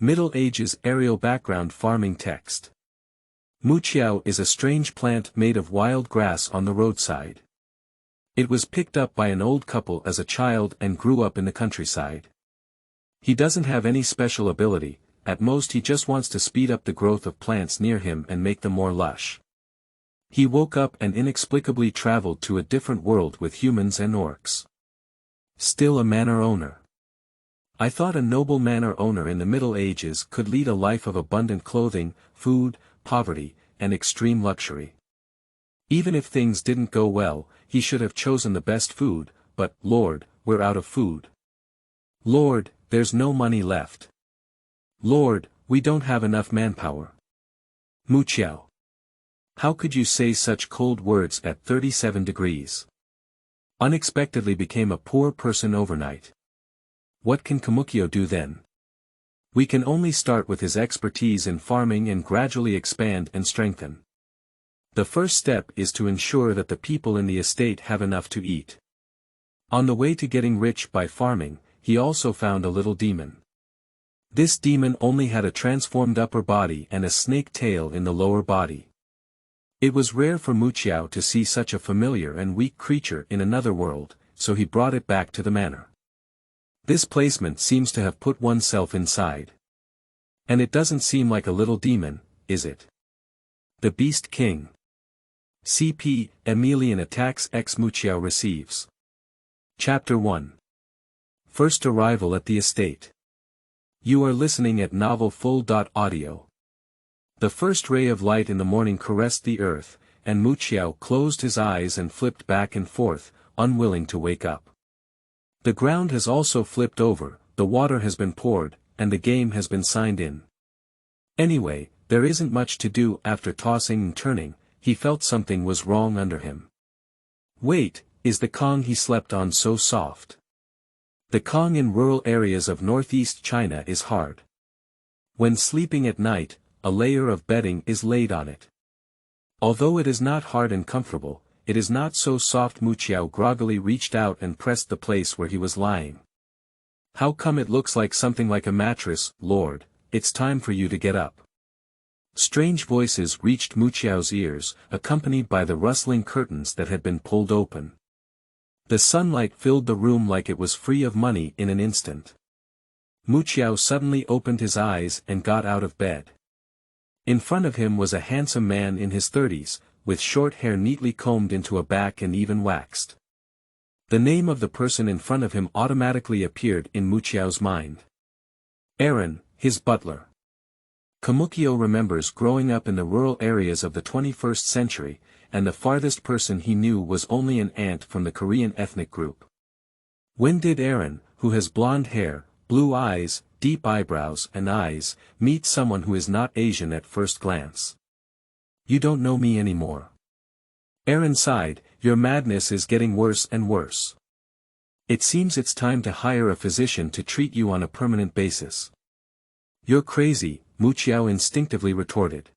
Middle Ages aerial background farming text. Muqiao is a strange plant made of wild grass on the roadside. It was picked up by an old couple as a child and grew up in the countryside. He doesn't have any special ability, at most he just wants to speed up the growth of plants near him and make them more lush. He woke up and inexplicably traveled to a different world with humans and orcs. Still a manor owner. I thought a noble manor owner in the Middle Ages could lead a life of abundant clothing, food, poverty, and extreme luxury. Even if things didn't go well, he should have chosen the best food, but, Lord, we're out of food. Lord, there's no money left. Lord, we don't have enough manpower. Muqiao. How could you say such cold words at 37 degrees? Unexpectedly became a poor person overnight. What can Kemuqiao do then? We can only start with his expertise in farming and gradually expand and strengthen. The first step is to ensure that the people in the estate have enough to eat. On the way to getting rich by farming, he also found a little demon. This demon only had a transformed upper body and a snake tail in the lower body. It was rare for Muqiao to see such a familiar and weak creature in another world, so he brought it back to the manor. This placement seems to have put oneself inside. And it doesn't seem like a little demon, is it? The Beast King. CP, Emilian attacks Muqiao receives. Chapter 1. First arrival at the estate. You are listening at novel full.audio. The first ray of light in the morning caressed the earth, and Muqiao closed his eyes and flipped back and forth, unwilling to wake up. The ground has also flipped over, the water has been poured, and the game has been signed in. Anyway, there isn't much to do. After tossing and turning, he felt something was wrong under him. Wait, is the Kang he slept on so soft? The Kang in rural areas of northeast China is hard. When sleeping at night, a layer of bedding is laid on it. Although it is not hard and comfortable, it is not so soft. Muqiao groggily reached out and pressed the place where he was lying. How come it looks like something like a mattress? Lord, it's time for you to get up. Strange voices reached Muqiao's ears, accompanied by the rustling curtains that had been pulled open. The sunlight filled the room like it was free of money in an instant. Muqiao suddenly opened his eyes and got out of bed. In front of him was a handsome man in his 30s, with short hair neatly combed into a back and even waxed. The name of the person in front of him automatically appeared in Muqiao's mind. Aaron, his butler. Kemuqiao remembers growing up in the rural areas of the 21st century, and the farthest person he knew was only an ant from the Korean ethnic group. When did Aaron, who has blonde hair, blue eyes, deep eyebrows and eyes, meet someone who is not Asian at first glance? You don't know me anymore. Aaron sighed, your madness is getting worse and worse. It seems it's time to hire a physician to treat you on a permanent basis. You're crazy, Muqiao instinctively retorted.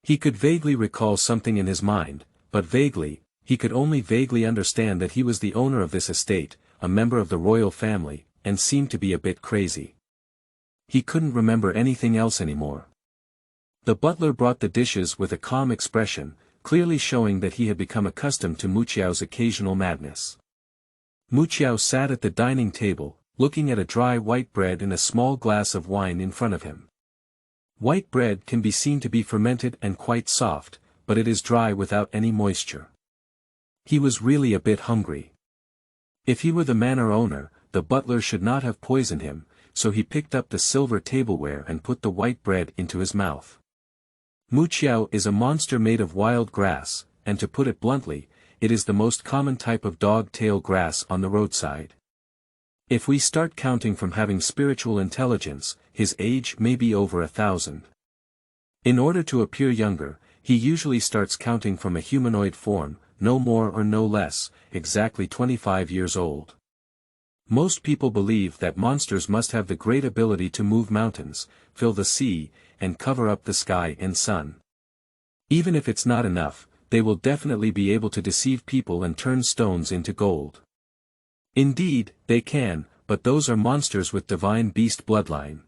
He could vaguely recall something in his mind, but vaguely, he could only vaguely understand that he was the owner of this estate, a member of the royal family, and seemed to be a bit crazy. He couldn't remember anything else anymore. The butler brought the dishes with a calm expression, clearly showing that he had become accustomed to Muqiao's occasional madness. Muqiao sat at the dining table, looking at a dry white bread and a small glass of wine in front of him. White bread can be seen to be fermented and quite soft, but it is dry without any moisture. He was really a bit hungry. If he were the manor owner, the butler should not have poisoned him, so he picked up the silver tableware and put the white bread into his mouth. Muqiao is a monster made of wild grass, and to put it bluntly, it is the most common type of dog-tail grass on the roadside. If we start counting from having spiritual intelligence, his age may be over 1,000. In order to appear younger, he usually starts counting from a humanoid form, no more or no less, exactly 25 years old. Most people believe that monsters must have the great ability to move mountains, fill the sea, and cover up the sky and sun. Even if it's not enough, they will definitely be able to deceive people and turn stones into gold. Indeed, they can, but those are monsters with divine beast bloodline.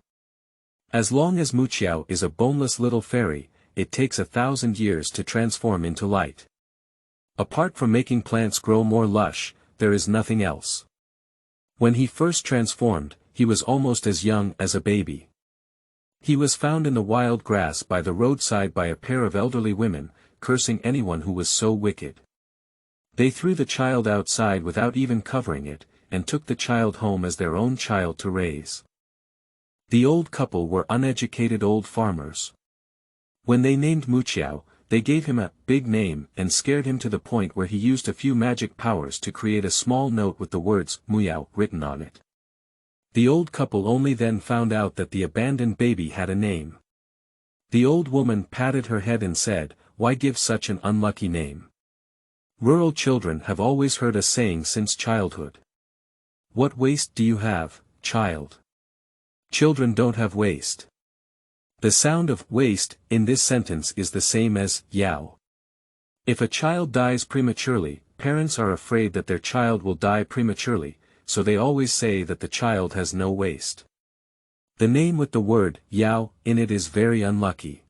As long as Muqiao is a boneless little fairy, it takes 1,000 years to transform into light. Apart from making plants grow more lush, there is nothing else. When he first transformed, he was almost as young as a baby. He was found in the wild grass by the roadside by a pair of elderly women, cursing anyone who was so wicked. They threw the child outside without even covering it, and took the child home as their own child to raise. The old couple were uneducated old farmers. When they named Muqiao, they gave him a big name and scared him to the point where he used a few magic powers to create a small note with the words Muqiao written on it. The old couple only then found out that the abandoned baby had a name. The old woman patted her head and said, "Why give such an unlucky name? Rural children have always heard a saying since childhood. What waste do you have, child? Children don't have waste." The sound of waste in this sentence is the same as yao. If a child dies prematurely, parents are afraid that their child will die prematurely, so they always say that the child has no waste. The name with the word yao in it is very unlucky.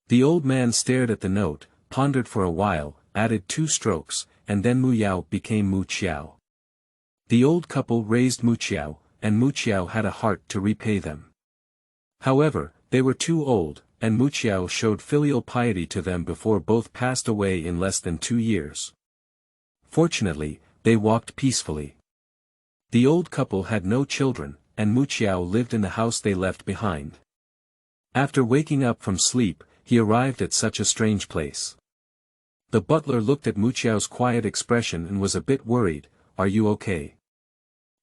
The old man stared at the note, pondered for a while, added 2 strokes, and then Muqiao became Muqiao. The old couple raised Muqiao, and Muqiao had a heart to repay them. However, they were too old, and Muqiao showed filial piety to them before both passed away in less than 2 years. Fortunately, they walked peacefully. The old couple had no children, and Muqiao lived in the house they left behind. After waking up from sleep, he arrived at such a strange place. The butler looked at Muqiao's quiet expression and was a bit worried. "Are you okay?"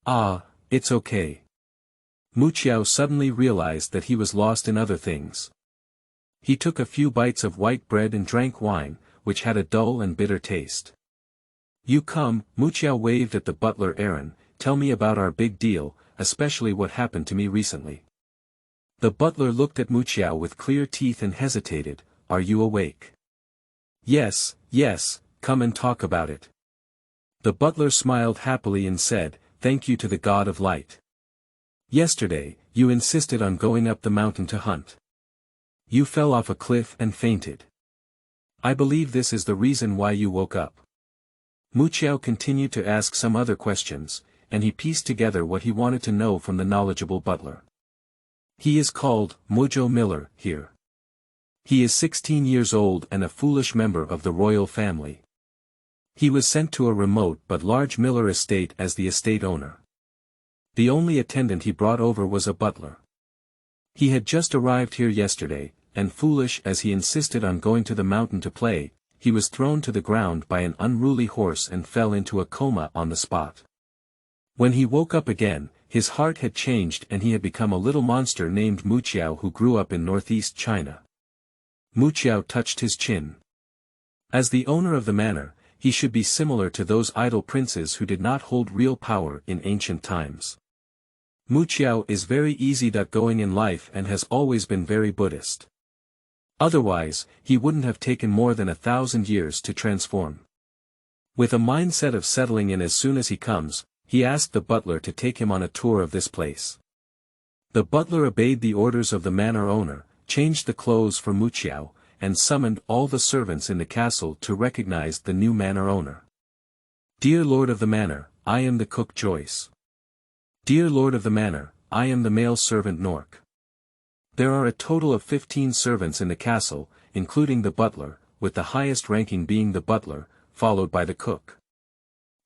"Ah, it's okay." Muqiao suddenly realized that he was lost in other things. He took a few bites of white bread and drank wine, which had a dull and bitter taste. "You come," Muqiao waved at the butler Aaron, "tell me about our big deal, especially what happened to me recently." The butler looked at Muqiao with clear teeth and hesitated. "Are you awake?" Yes, come and talk about it." The butler smiled happily and said, "Thank you to the God of light. Yesterday, you insisted on going up the mountain to hunt. You fell off a cliff and fainted. I believe this is the reason why you woke up." Muqiao continued to ask some other questions, and he pieced together what he wanted to know from the knowledgeable butler. "He is called Mujo Miller here. He is 16 years old and a foolish member of the royal family. He was sent to a remote but large Miller estate as the estate owner. The only attendant he brought over was a butler. He had just arrived here yesterday, and foolish as he insisted on going to the mountain to play, he was thrown to the ground by an unruly horse and fell into a coma on the spot. When he woke up again, his heart had changed and he had become a little monster named Muqiao who grew up in northeast China." Muqiao touched his chin. As the owner of the manor, he should be similar to those idle princes who did not hold real power in ancient times. Muqiao is very easygoing in life and has always been very Buddhist. Otherwise, he wouldn't have taken more than 1,000 years to transform. With a mindset of settling in as soon as he comes, he asked the butler to take him on a tour of this place. The butler obeyed the orders of the manor owner, changed the clothes for Muqiao, and summoned all the servants in the castle to recognize the new manor owner. "Dear lord of the manor, I am the cook Joyce. Dear lord of the manor, I am the male servant Nork." There are a total of 15 servants in the castle, including the butler, with the highest ranking being the butler, followed by the cook.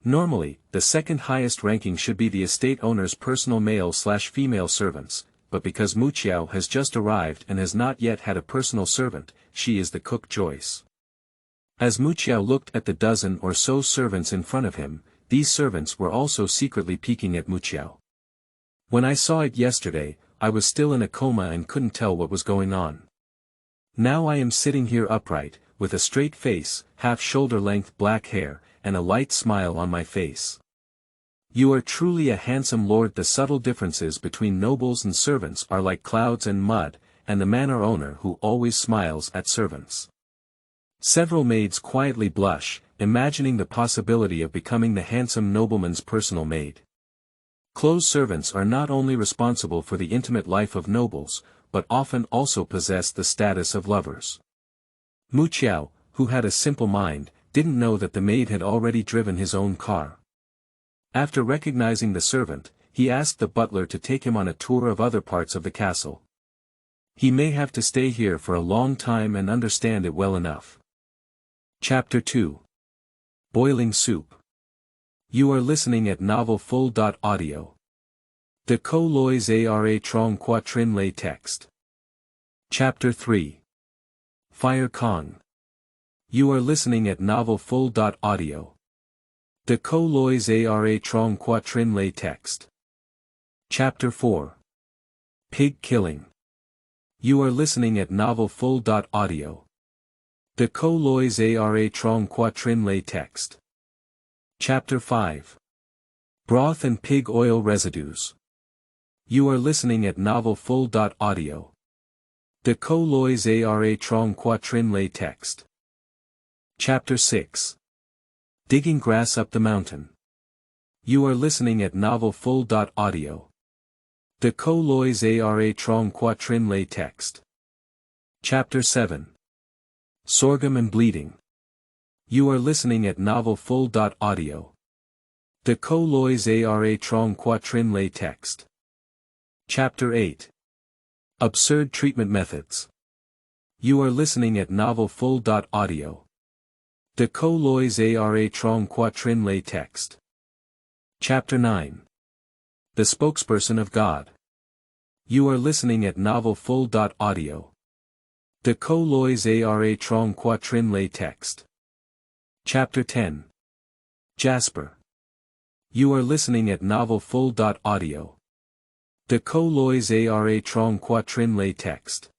Normally, the second highest ranking should be the estate owner's personal male/female servants, but because Muqiao has just arrived and has not yet had a personal servant, she is the cook Joyce. As Muqiao looked at the dozen or so servants in front of him, these servants were also secretly peeking at Muqiao. "When I saw it yesterday, I was still in a coma and couldn't tell what was going on. Now I am sitting here upright, with a straight face, half-shoulder-length black hair, and a light smile on my face. You are truly a handsome lord. The subtle differences between nobles and servants are like clouds and mud, and the manor owner who always smiles at servants." Several maids quietly blush, imagining the possibility of becoming the handsome nobleman's personal maid. Close servants are not only responsible for the intimate life of nobles, but often also possess the status of lovers. Muqiao, who had a simple mind, didn't know that the maid had already driven his own car. After recognizing the servant, he asked the butler to take him on a tour of other parts of the castle. He may have to stay here for a long time and understand it well enough. Chapter 2. Boiling Soup. You are listening at novel full.audio. De co lois ara trong quatrin lay text. Chapter 3. Fire Kang. You are listening at novel full.audio. De co lois ara trong quatrin lay text. Chapter 4. Pig Killing. You are listening at novel full.audio. De co lois ara trong quatrin lay text. Chapter 5. Broth and Pig Oil Residues. You are listening at novel full.audio. De co lois ara trong quatrin lay text. Chapter 6. Digging Grass Up the Mountain. You are listening at novel full.audio. De co lois ara trong quatrin lay text. Chapter 7. Sorghum and Bleeding. You are listening at novel full.audio. De co lois ara trong quatrin lay text. Chapter 8. Absurd Treatment Methods. You are listening at novel full.audio. De co lois ara trong quatrin lay text. Chapter 9. The Spokesperson of God. You are listening at novel full.audio. De co lois ara trong quatrin lay text. Chapter 10. Jasper. You are listening at novel full.audio. De co lois ara trong quatrin lay text.